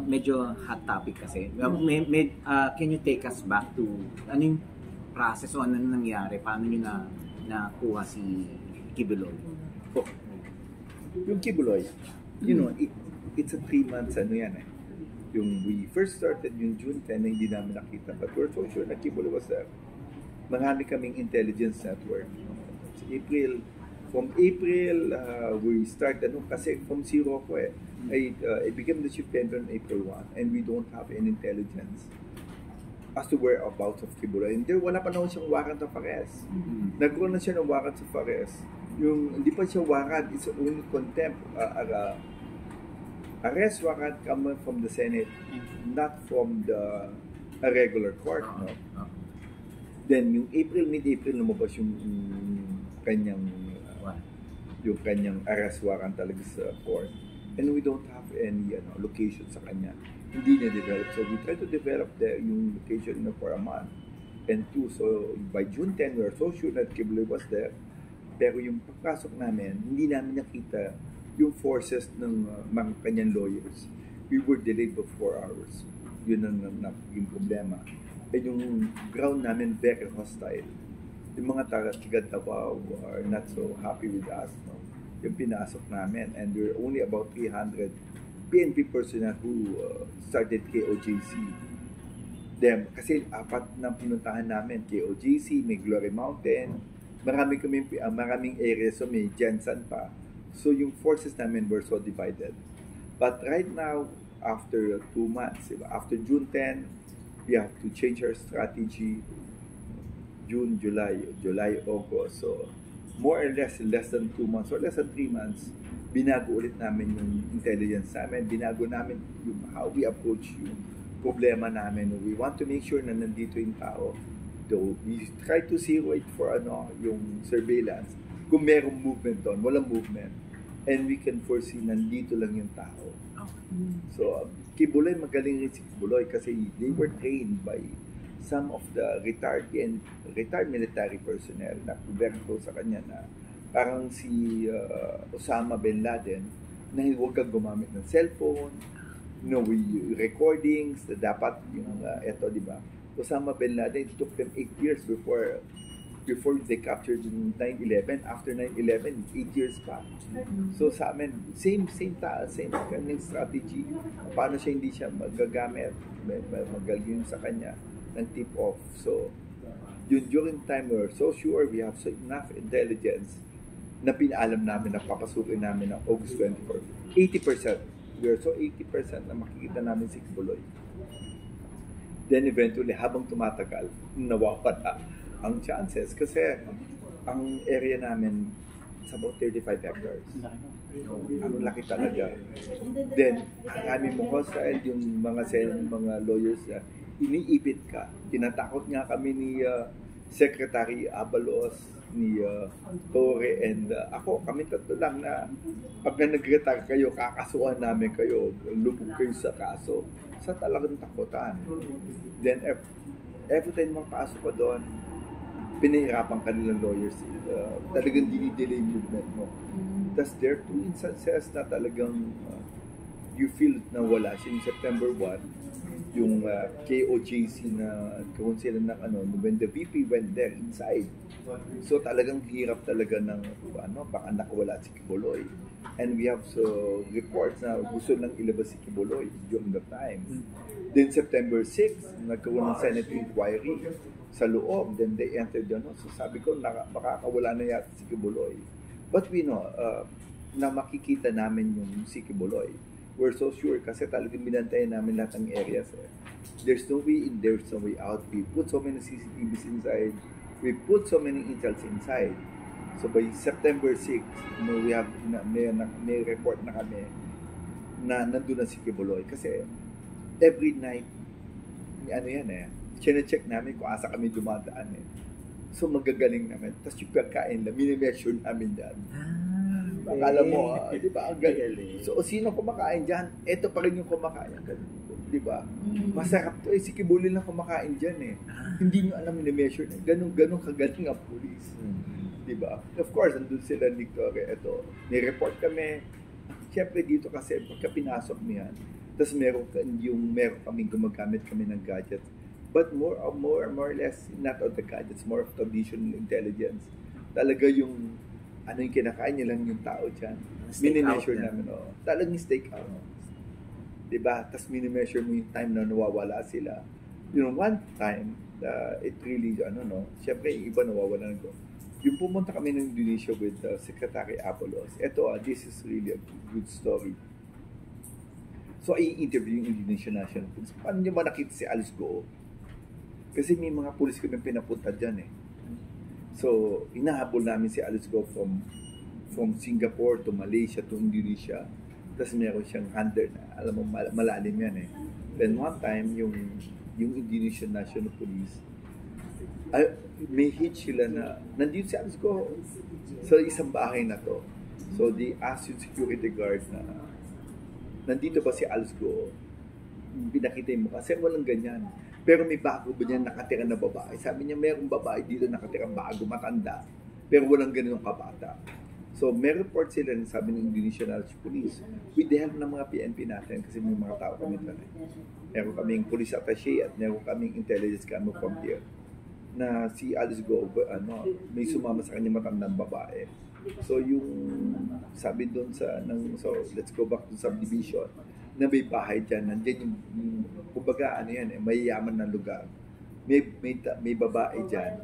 medyo hot topic kasi. Can you take us back to ano yung process o ano nangyari? Paano nyo nakuha si Kibuloy? Oh, yung Kibuloy, you know, it's a 3 months ano yan eh. Yung we first started yung June 10 na hindi namin nakita, but we're so sure na Kibuloy was there. Marami kaming intelligence network. From April, we started, kasi from zero ko eh. I became the chief vendor on April 1 and we don't have any intelligence as to whereabouts of Kibuloy. And there, wala pa naman siyang warrant of arrest. Nagkaroon na siya ng warrant of arrest. Yung hindi pa siya warrant, it's only contempt. Arrest warrant coming from the Senate, not from the regular court. No? Then, yung mid-April lumabas yung kanyang arrest warrant talaga sa court. And we don't have any location sa kanya. Hindi niya develop. So we try to develop yung location for a month. And 2, so by June 10, we are so sure that Kibuloy was there. Pero yung pagpasok namin, hindi namin nakita yung forces ng mga kanyang lawyers. We were delayed for 4 hours. Yun ang naging problema. And yung ground namin very hostile. Yung mga taga Davao are not so happy with us. No? Yung pinasok namin, and there were only about 300 PNP personnel who started KOJC. Kasi 4 na pinuntahan namin, KOJC, may Glory Mountain, maraming areas, so may Jensen pa. So yung forces namin were so divided. But right now, after 2 months, after June 10, we have to change our strategy. June, July, August. So more or less than 2 months or less than 3 months, binago ulit namin yung intelligence namin, binago namin yung how we approach yung problema namin. We want to make sure na nandito yung tao. So we try to zero it for yung surveillance. Kung merong movement doon, walang movement. And we can foresee nandito lang yung tao. So Kibuloy, magaling rin si Kibuloy kasi they were trained by some of the retired military personnel na very close sa kanya na parang si Osama Bin Laden na huwag kang gumamit ng cellphone, recordings na dapat yung eto, di ba? Osama Bin Laden, it took them 8 years before they captured yung 9/11. After 9/11, 8 years pa. So sa amin, same kanyang strategy. Paano hindi siya magagamit, magaling sa kanya ng tip-off. So, during time we're so sure we have enough intelligence na pinaalam namin na papasukin namin ng August 24. 80%. We are so 80% na makikita namin si Kibuloy. Then eventually, habang tumatagal, nawawala ang chances kasi ang area namin is about 35 hectares. Ang laki talaga. Then, marami mo hostile yung mga lawyers na iniipit ka. Tinatakot nga kami ni Secretary Abalos, ni Torre, and ako, kami tatlo lang na pag nag-retire kayo, kakasuhan namin kayo, lubog kayo sa kaso. Sa talagang takutan. Then, every time makapasok ko doon, pinahirapan ka nilang lawyers. Talagang dinidelay movement mo. Tapos there are 2 instances na talagang you feel na wala siya. Yung September 1, yung KOJC na kung sila ng when the VP went there inside. So talagang hirap talaga ng baka nakawala si Kibuloy. And we have reports na gusto lang ilabas si Kibuloy during the time. Then September 6, nagkaroon ng Senate inquiry sa loob. Then they entered so sabi ko makakawala na yata si Kibuloy. But we know na makikita namin yung si Kibuloy. We're so sure kasi talagang binantayan namin lahat ng areas. There's no way in, there's no way out. We put so many CCTVs inside. We put so many intels inside. So by September 6, we have may report na kami na nandun na si Kibuloy. Kasi every night, chine-check namin kung asa kami dumadaan So magagaling namin. Tapos yung pagkain na, mini-measure namin dyan. Akala mo, di ba? Ang galing. So, sino kumakain dyan? Ito pa rin yung kumakain. Di ba? Masarap to si Kibuloy lang kumakain dyan Hindi nyo alam mini-measure na. Ganun kagaling ang police. Di ba? Of course, andun sila ni Torre. Ito, ni-report kami. Siyempre dito kasi, pagka pinasok mo yan, Tapos meron kaming gumagamit kami ng gadgets. But more or less, not all the gadgets, more of traditional intelligence. Talaga yung, ano yung kinakain nila yung tao dyan. Mini-measure namin, talagang stake out. Diba? Tapos mini-measure mo yung time na nawawala sila. One time, it really, syempre yung iba nawawala ko. Yung pumunta kami ng Indonesia with Secretary Apolos, this is really a good story. So, i-interview yung Indonesian National Police. Paano niyo ba nakita si Alice Go? Kasi may mga pulis kami pinapunta dyan eh. So, inahabol namin si Alice Go from Singapore to Malaysia to Indonesia. Tapos meron siyang handler na, alam mo, malalim yan eh. Then one time, yung Indonesian National Police, may hit sila na, nandito si Alice Go sa isang bahay na to. So, they asked yung security guard na, nandito ba si Alice Go? Pinakita mo kasi walang ganyan. Pero may bago ba niya nakatira na babae? Sabi niya, mayroong babae dito nakatira bago, matanda. Pero walang ganun kabata. So, may report sila, sabi ng Indonesian National Police, with the help ng mga PNP natin, kasi may mga tao kami doon. Meron kaming police attaché at meron kaming intelligence kami from here, na si Alice Go, may sumama sa kanya matandang babae. So, yung sabi doon so let's go back to subdivision, na may bahay dyan, nandiyan yung kumbaga, mayayaman na lugar. May babae dyan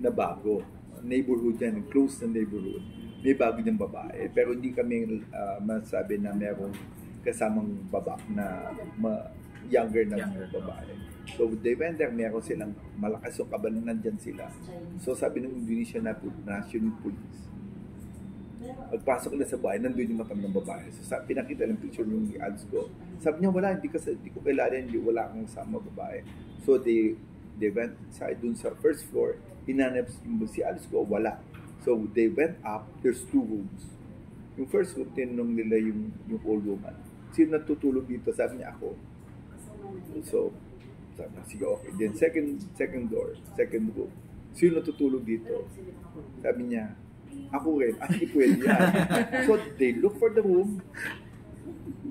na bago. Neighborhood dyan, close na neighborhood. May bago niyang babae. Pero hindi kami masabi na merong kasamang na younger na babae. So they went there, meron silang malakas yung kabalan, nandyan sila. So sabi ng Indonesian National Police, pagpasok nila sa bahay, nandun yung matandang babae. So pinakita ng picture yung ads ko. Sabi niya, wala, hindi ko kilala, wala akong sama babae. So they went inside dun sa first floor, hinanap si Alice Go, wala. So they went up, there's 2 rooms. Yung first room, tinanong nila yung old woman, sino natutulog dito? Sabi niya, ako. So, sabi niya, sige, okay. Then second door, second room, sino natutulog dito? Sabi niya, ako rin, hindi pwede yan. So, they look for the room,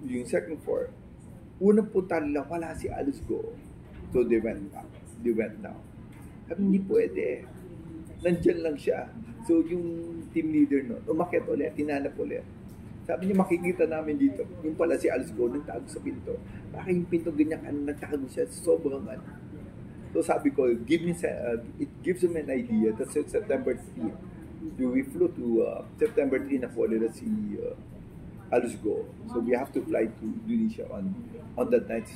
yung second floor. Unang punta nila, wala si Alice Go. So, they went up. They went down. Sabi, hindi pwede. Nandyan lang siya. So, yung team leader nun, umakyat ulit, tinanap ulit. Sabi niya, makikita namin dito. Yung pala si Alice Go, nagtago sa pinto. Bakit yung pinto ganyan, nagtago siya, sobrang So, sabi ko, it gives him an idea. That's September 3. We flew to September 3 na po nila si Alice Go. So we have to fly to Indonesia on that night,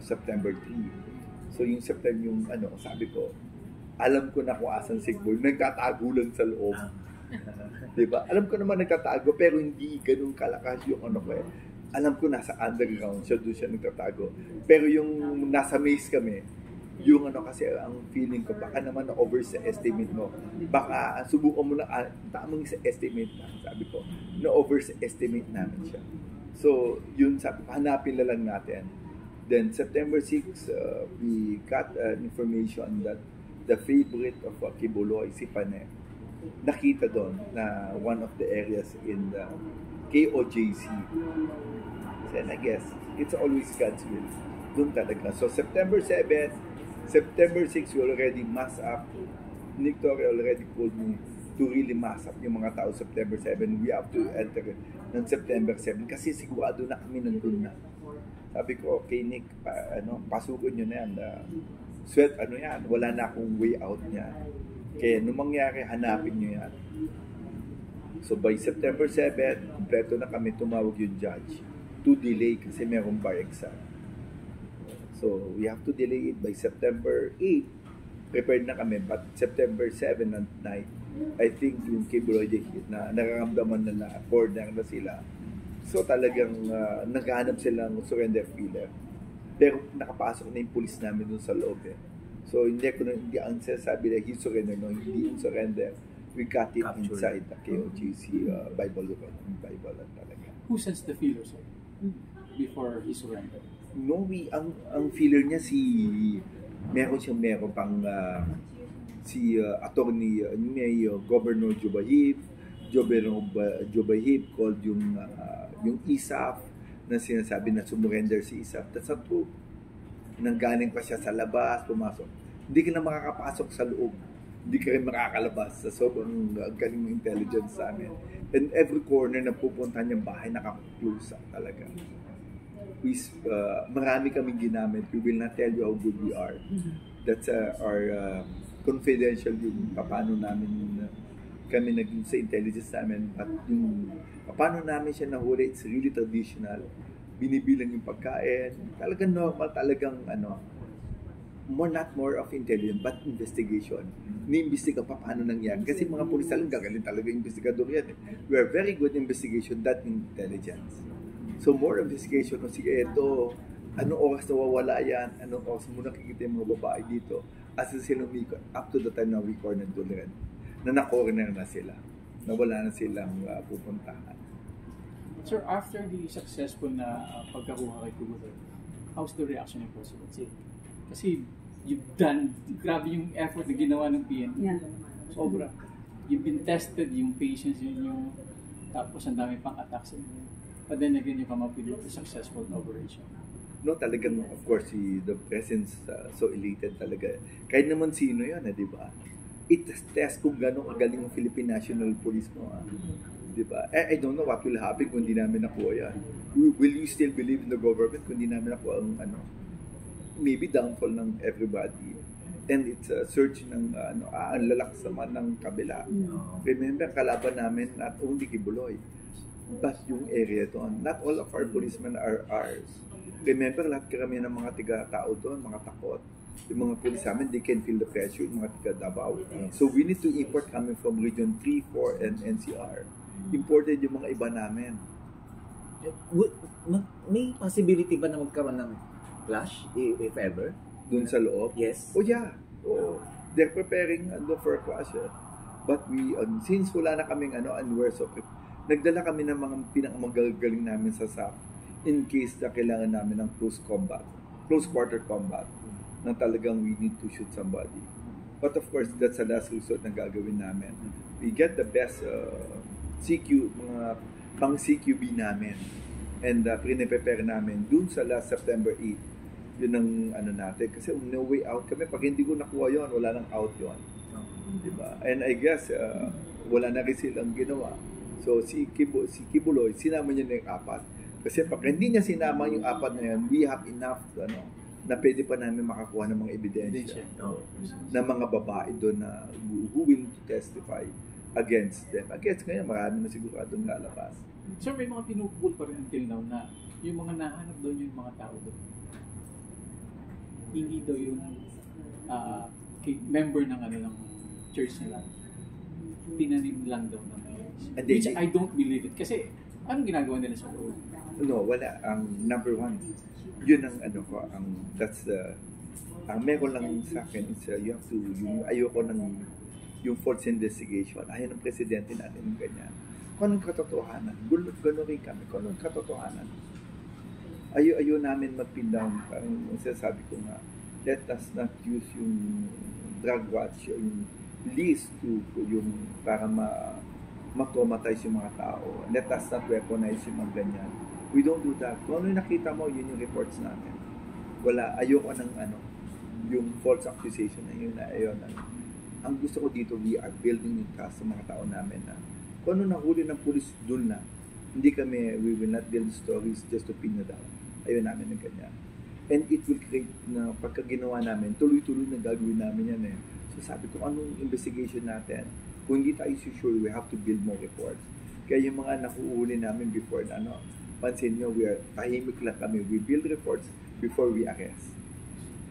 September 3. So yung sabi ko, alam ko na kung asan si Go, nagtatago lang sa loob. Diba? Alam ko naman nagtatago, pero hindi ganun kalakas yung ko eh. Alam ko nasa underground siya, doon siya nagtatago. Pero yung nasa maze kami, yung kasi ang feeling ko, baka naman na-overestimate mo. Baka subukan mo lang, tamang estimate na, sabi ko, na-overestimate namin siya. So, yun sabi ko, hanapin na lang natin. Then, September 6, we got information that the favorite of Kibuloy, si Pane, nakita doon na one of the areas in the KOJC. So, I guess, it's always God's will. Doon talaga. So, September 6, we already mass up. Victoria already told me to really mass up yung mga tao September 7. We have to enter ng September 7 kasi sigurado na kami nandun na. Sabi ko, okay Nick, pasukin nyo na yan. Yan, wala na akong way out niya. Kaya nung mangyari, hanapin nyo yan. So by September 7, kompleto na kami, tumawag yung judge to delay kasi merong bar exam. So, we have to delay it by September 8. Prepared na kami, but September 7 at night, I think yung Kibuloy na nararamdaman na border na sila. So, talagang naghahanap sila ng surrender feeler. Pero nakapasok na yung police namin dun sa loob eh. So, hindi ang sabi na he surrender, no, hindi yung surrender. We got it inside the KOJC Bible talaga. Who sends the feeler, sir? Before he surrendered? No, ang feeler niya meron pang si attorney may Governor Jobahib called yung ISAF, na sinasabi na sumurrender si Isap. That's not true. Nanggaling pa siya sa labas, pumasok. Hindi ka na makakapasok sa loob. Hindi ka rin makakalabas sa sobrang galing ng intelligence sa amin. And every corner na pupuntahan niyang bahay, nakaklose talaga. Marami kaming ginamit. We will not tell you how good we are. That's our confidential yung paano namin kami naging sa intelligence namin. At yung paano namin siya nahuli, it's really traditional. Binibilang yung pagkain. Talagang normal, talagang not more of intelligence, but investigation. Ni-investiga pa paano nangyari. Kasi mga pulis talagang gagaling talaga yung investigador yan. We are very good investigation, that intelligence. So more investigation, sige, ito, anong oras nawawala yan, anong oras mo nakikita yung mga babae dito, as sila umikot, up to the time na we cornered doon na na-corner na sila, na wala na silang pupuntahan. Sir, after the successful na pagkakuha kay Kuguloy, how's the reaction ng presidency? Kasi you've done, grabe yung effort na ginawa ng PNP. Yeah. Sobra. You've been tested, yung patience yung tapos ang dami pang attacks. But then again, you come up with a successful operation. No, talagang, of course, the presence so elated talaga. Kahit naman sino yan, di ba? It-test kung gano'ng kagaling ang Philippine National Police mo. Di ba? I don't know what will happen kung di namin nakuha yan. Will you still believe in the government kung di namin nakuha ang maybe downfall ng everybody. And it's a search ng ang lalakas naman ng kabila. Remember, kalaban namin not only Kibuloy, but yung area doon. Not all of our policemen are ours. Remember, lahat kami ng mga tiga-tao doon, mga takot. Yung mga police namin, they can feel the pressure, yung mga tiga-Davao. So we need to import coming from Region 3, 4, and NCR. Imported yung mga iba namin. May possibility ba na magkaroon ng clash, if ever? Doon sa loob? Yes. Oh yeah. Oh, they're preparing for a clash. But we, since wala na kaming and we're so nagdala kami ng mga pinakamagagaling namin sa SAP in case na kailangan namin ng close quarter combat, na talagang we need to shoot somebody. But of course, that's the last resort na gagawin namin. We get the best mga pang CQB namin. And prepare namin dun sa last September 8. Yun ang natin. Kasi no way out kami. Pag hindi ko nakuha yun, wala nang out yun. Diba? And I guess, wala na rin silang ginawa. So si Kibuloy, sinama niya na yung 4. Kasi pag hindi niya sinama yung 4 na yun, we have enough na pwede pa namin makakuha ng mga ebidensya na mga babae doon na who will to testify against them. Against ngayon, marami na siguradong lalabas. Sir, may mga pinupul pa rin until now na yung mga nahanap doon yung mga tao doon. Hindi daw yung member ng ng church nila. Tinanim lang daw ng which I don't believe it. Kasi, anong ginagawa nila sa loob? No, wala. Ang number one, yun ang that's ang meron lang sa akin is you have to, ayoko ng yung false investigation. Ayaw ng presidente natin yung ganyan. Kung anong katotohanan, gano'n rin kami, kung anong katotohanan. Ayaw namin mag-pin-down. Parang sasabi ko nga, let us not use yung drug watch, yung least to yung para ma-traumatize yung mga tao. Let us not weaponize yung mga ganyan. We don't do that. Kung ano yung nakita mo, yun yung reports namin. Wala, ayoko ng yung false accusation na yun, ayaw na. Ang gusto ko dito, we are building yung trust sa mga tao namin na kung ano nahuli ng pulis, dun na. Hindi kami, we will not build stories just to pin na down. Ayaw namin ng ganyan. And it will create na pagka ginawa namin, tuloy-tuloy na gagawin namin yan . So sabi ko, anong investigation natin? Kung hindi tayo sure, we have to build more reports. Kaya yung mga nakuhuli namin before na pansin nyo, we are tahimik lang kami. We build reports before we arrest.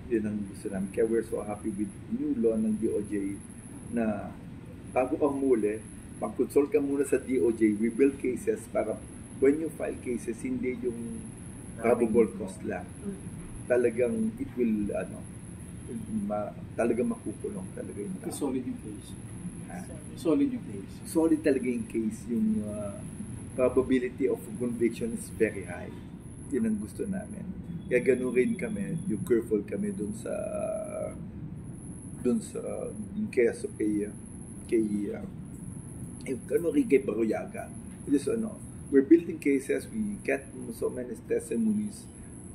Yun ang gusto namin. Kaya we're so happy with new law ng DOJ na bago kang muli, mag-consult ka muna sa DOJ, we build cases para when you file cases, hindi yung probable cause lang. Talagang it will, talagang makukulong talaga yung tao. Solid yung case. Solid yung case. Solid talaga yung case. Yung probability of conviction is very high. Yun ang gusto namin. Kaya gano'n rin kami, yung careful kami dun sa keso kay gano'n rin kay Baruyaga. Just we're building cases, we get so many testimonies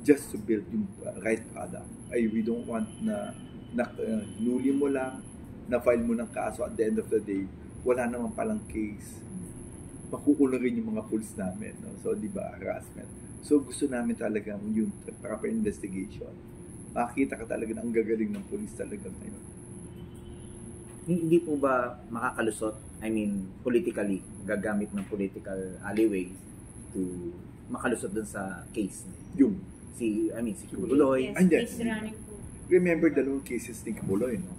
just to build yung right product. We don't want na nuli mo lang, na-file mo ng kaso, at the end of the day, wala naman palang case. Makukulong rin yung mga police namin. No? So, di ba, harassment. So, gusto namin talaga yung proper investigation. Makikita ka talaga na ang gagaling ng police talaga ngayon. Hindi po ba makakalusot, I mean, politically, gagamit ng political alleyway to makalusot dun sa case? Yung, Si Kibuloy. Yes, Andyan. case running po. remember dalawang cases ni Kibuloy, no?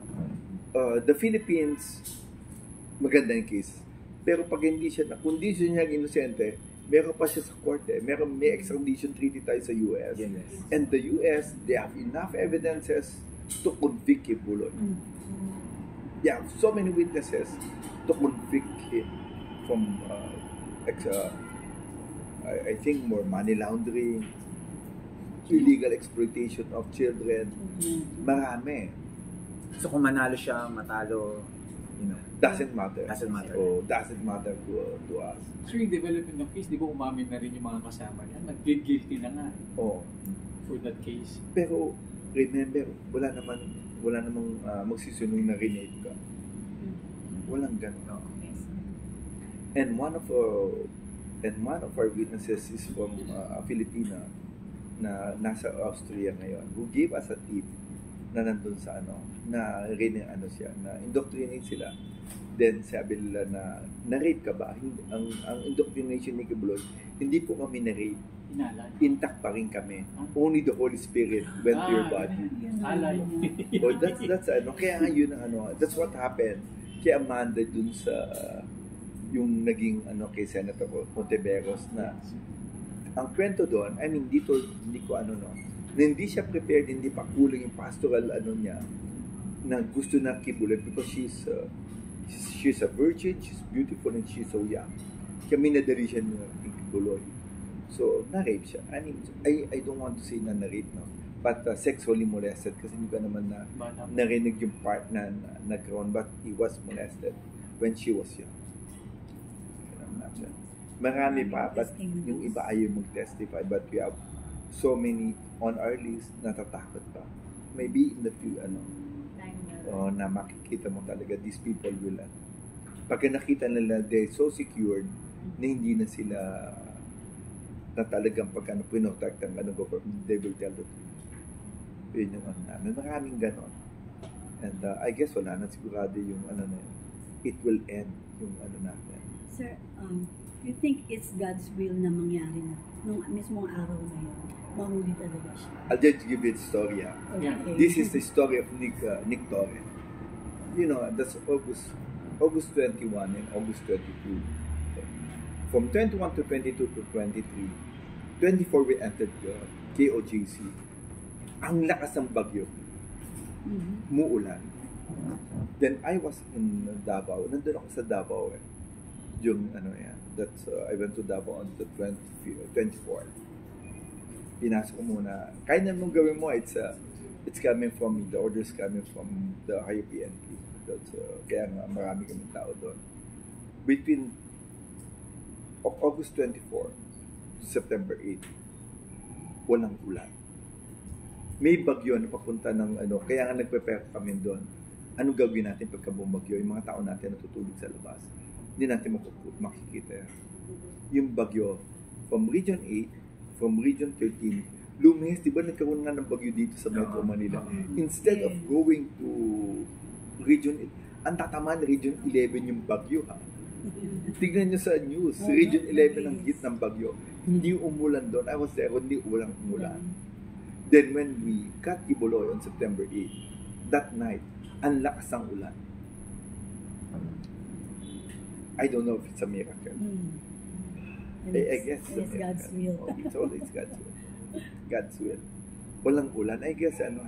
The Philippines, maganda yung case. Pero pag hindi siya, kung hindi siya inosente, meron pa siya sa korte. May extradition treaty tayo sa US. Yes. And the US, they have enough evidences to convict Kibuloy. They have so many witnesses to convict him from, I think, more money laundering, illegal exploitation of children. Marami. So kung manalo siya, matalo, Doesn't matter. Doesn't matter. Oh, doesn't matter to us. So yung development ng case, di ba umamin na rin yung mga kasama niya? Nag-plead guilty na nga Oh. for that case. Pero remember, wala namang magsisunod na renate ka. Walang ganun. And one of our witnesses is from a Filipina na nasa Austria ngayon, who gave us a tip na nandun sa na indoctrinate sila. Then sabi nila na-rape ka ba? Ang indoctrination ni Kibuloy, hindi po kami na-rape. Inalay. Intact pa rin kami. Only the Holy Spirit went to your body. Alay. Oh, that's kaya yun that's what happened kay Amanda dun sa yung naging kay Senator Monteveros na ang kwento doon, hindi ko na hindi siya prepared, hindi pa kulang yung pastoral niya na gusto na Kibuloy because she's a virgin, she's beautiful, and she's so young. Kaya minadali siya ni Kibuloy. So, na-rape siya. I don't want to say na na-rape, no? But sexually molested kasi hindi ko naman narinig yung part na nagkaroon, but he was molested when she was young. Marami pa, but yung iba ayaw mag-testify, but we have so many on our list, natatakot pa. Maybe in the few, na makikita mo talaga, these people will, pagka nakita nila, they're so secured, na hindi na sila, na talagang pagka pinotect ang government, they will tell the truth. Yun yung namin. Maraming ganon. And I guess wala na sigurado yung na yun. It will end yung natin. Sir, you think it's God's will na mangyari na nung mismong araw na yun? Mahuli talaga siya. I'll just give you the story. Okay. This is the story of Nick Torre. You know, that's August 21 and August 22. From 21 to 22 to 23, 24 we entered KOJC. Ang lakas ng bagyo. Muulan. Then I was in Davao. Nandun ako sa Davao yung that's I went to Davao on the 24th. Pinasok ko muna. Kahit na mong gawin mo, it's coming from the orders coming from the higher PNP. That's kaya nga marami kaming tao doon. Between August 24 to September 8, walang ulan. May bagyo na papunta ng kaya nga nagpe-prepare kami doon. Anong gagawin natin pagka bumagyo? Yung mga tao natin natutulog sa labas. Hindi natin makikita. Yung bagyo, from Region 8, from Region 13, lumihis, di ba nagkaroon nga ng bagyo dito sa Metro Manila? Instead of going to Region 8, ang tatamaan Region 11 yung bagyo, ha? Tignan nyo sa news, Region 11 ang hit ng bagyo. Hindi umulan doon. I was there, hindi umulan. Then when we got Kibuloy on September 8, that night, ang lakas ng ulan. I don't know if it's a miracle. I guess it's God's will. It's always God's will. God's will. Walang ulan. I guess And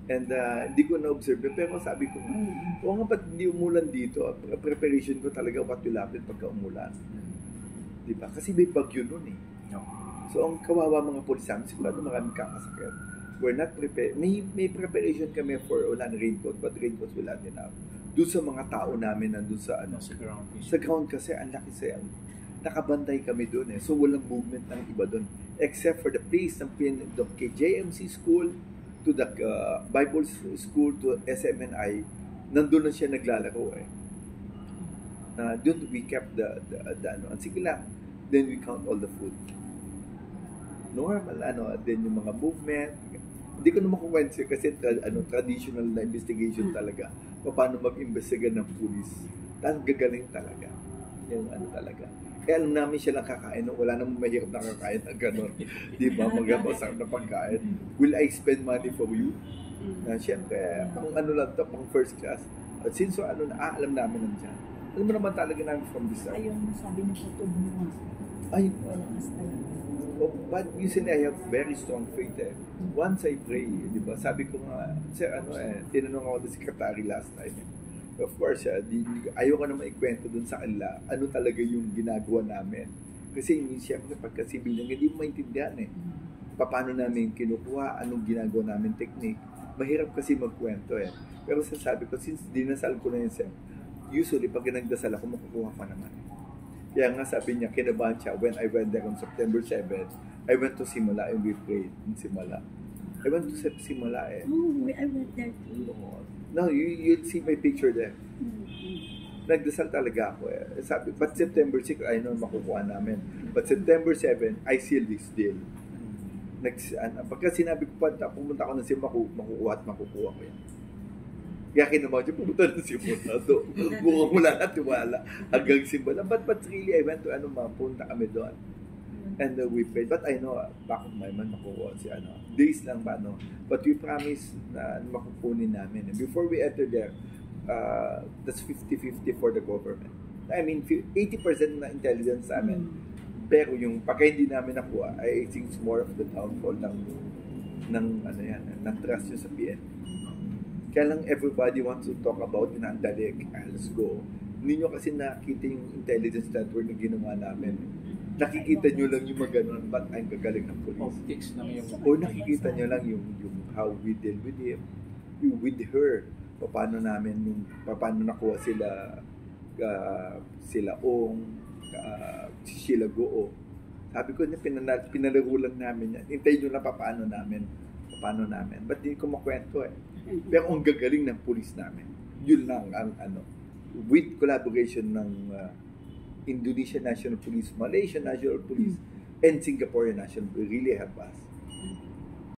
hindi ko na-observe. Pero sabi ko, nga ba't hindi umulan dito? Preparation ko talaga what will happen pagka umulan. Diba? Kasi may bagyo nun . So, ang kawawa mga polisan, sigurado maraming kakasakit. We're not prepared. May preparation kami for ulan raincoat, but raincoats will not enough. Doon sa mga tao namin nandun sa Sa ground. Sa ground kasi, ang laki nakabantay kami doon eh. So walang movement ng iba doon. Except for the place ng kay JMC School, to the Bible School, to SMNI, nandun na siya naglalaro eh. Doon we kept the ano. Sige lang, then we count all the food. Normal, then yung mga movement. Hindi ko na makukwento kasi traditional na investigation talaga. Paano mag-imbestiga ng pulis. Talagang gagaling talaga. Yung talaga. Kaya alam namin siya lang kakain. Wala namang mahirap na kakain na gano'n. Di ba? Magpapasarap na pagkain. Will I spend money for you? Siyempre, pang lang to, pang first class. At since alam namin nandiyan. Alam mo naman talaga namin from this side. Ayaw mo sabi ng kutub mo. Ay, Walang talaga. But usually I have very strong faith eh. Once I pray, di ba? Sabi ko nga, tinanong ako ng secretary last time. Of course, ayoko na maikwento dun sa kanila ano talaga yung ginagawa namin. Kasi siyempre pagka civilian, hindi mo maintindihan eh. Paano namin kinukuha, anong ginagawa namin technique. Mahirap kasi magkwento eh. Pero sasabi ko, since dinasal ko na yun, usually pag nagdasal ako, makukuha pa naman. Kaya nga sabi niya, kinabahan siya, when I went there on September 7, I went to Simala and we prayed in Simala. I went to Simala eh. Oh, I went there too. No, you'll see my picture there. Nagdasal talaga ako eh. Sabi, but September 6, I know makukuha namin. But September 7, I seal this deal. Pagka sinabi ko pa, pumunta ako ng Simala, makukuha at makukuha ko yan. Kaya kinabahan siya, pumunta ng Simala. So, mukhang wala na tiwala hanggang Simala. But really, I went to punta kami doon. And we prayed. But I know, back of my mind, makukuha si days lang ba, But we promised na makukunin namin. And before we enter there, that's 50-50 for the government. I mean, 80% na intelligence sa amin. Pero yung pagka hindi namin nakuha, I think it's more of the downfall ng trust yun sa PNP. Kaya lang everybody wants to talk about inandalik, let's go. Hindi nyo kasi nakita yung intelligence network na ginawa namin. Nakikita nyo lang yung maganon, ba't ang gagaling ng police? Optics lang yung... O nakikita nyo lang yung how we deal with him, with her. Paano nakuha sila Ong, sila Goo. Sabi ko, pinalaro lang namin yan. Hintayin nyo lang paano namin. Ba't di ko makwento eh. Pero ang gagaling ng police namin. Yun lang ang with collaboration ng Indonesia National Police, Malaysia National Police, and Singapore National Police really help us.